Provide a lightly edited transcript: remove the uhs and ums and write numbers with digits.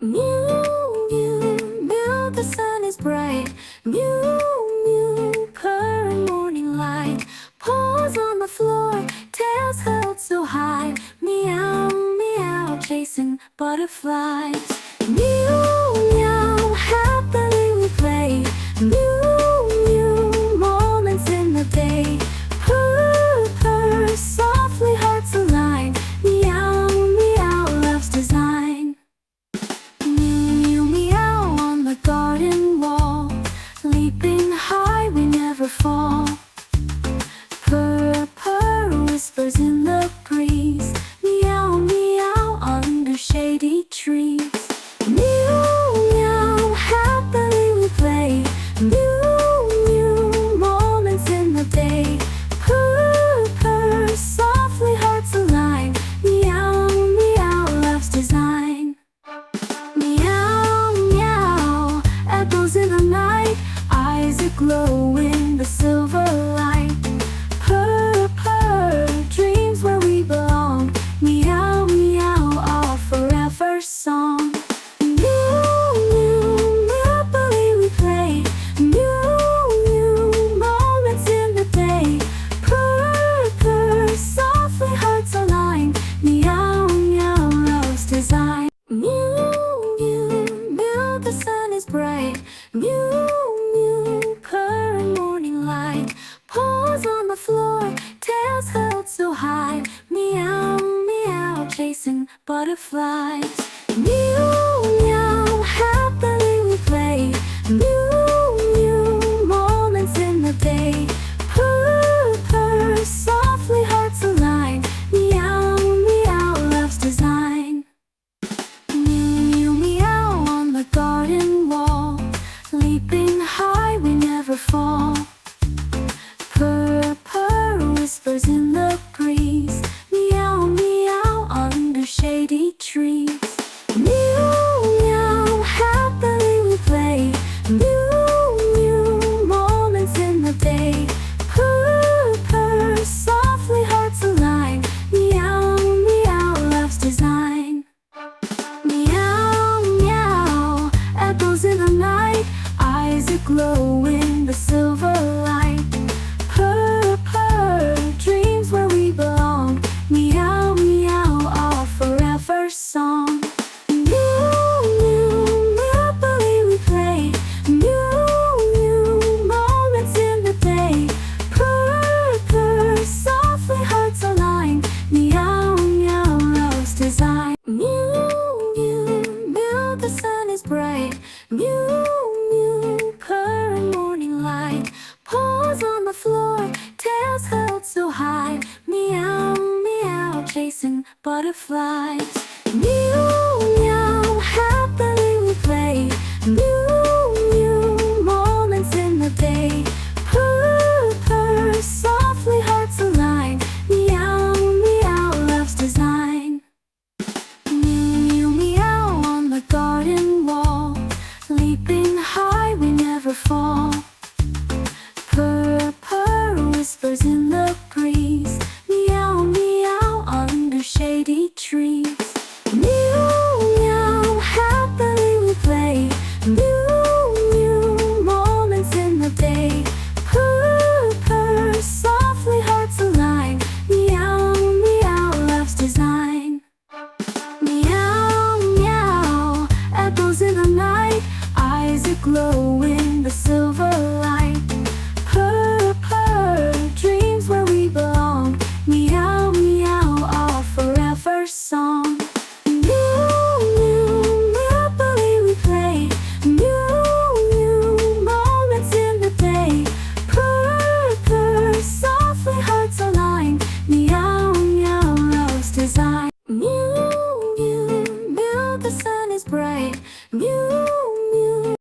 Mew, mew, mew, the sun is bright. Mew, mew, purring morning light. Paws on the floor, tails held so high. Meow, meow, chasing butterflies. Mew, meow, happily we play. Mew, mew, moments in the day. Purr, purr, softly hearts align. Meow, meow, love's design. Mew, meow on the garden wall. Leaping high, we never fall. Purr, purr, whispers in the breeze. Meow, meow, under shady trees. Mew, meow, happily we play. Mew, mew, moments in the day. Purr, purr, softly hearts align. Meow, meow, love's design. Meow, meow, echoes in the night. Eyes aglow in the silver light. Purr, purr, dreams where we belong. Meow, meow, our forever song. Mew, mew, happily we play. Mew, mew, moments in the day. Purr, purr, softly hearts align. Meow, meow, love's design. Mew, mew, mew, the sun is bright. Mew, mew, purring morning light. Paws on the floor, tails held so high. Meow, meow, chasing butterflies. Mew, meow, happily we play. Mew, mew, moments in the day. Purr, purr, softly hearts align. Meow, meow, love's design. Mew, meow on the garden wall. Leaping high, we never fall. Purr, purr, whispers in the breeze. Meow, meow, under shady trees. Mew, meow, happily we play. Mew, mew, moments in the day. Purr, purr, softly hearts align. Meow, meow, love's design. Meow, meow, echoes in the night. Eyes aglow in the silver light. Purr, purr, dreams where we belong. Meow, meow, our forever song. Mew, mew, happily we play. Mew, mew, moments in the day. Purr, purr, softly hearts align. Meow, meow, love's design. Mew, mew, mew, the sun is bright. Mew, mew, purring morning light. Paws on the floor, tails held so high. Meow, meow, chasing butterflies. Mew, meow, happily we play. Mew, mew, moments in the day. Purr, purr, softly hearts align. Meow, meow, love's design. Mew, meow on the garden wall. Leaping high, we never fall. Purr, purr, whispers in the breeze. Meow, meow, under shady trees. Mew, meow, happily we play. Mew, mew, moments in the day. Purr, purr, softly hearts align. Meow, meow, love's design. Meow, meow, echoes in the night. Eyes aglow in the silver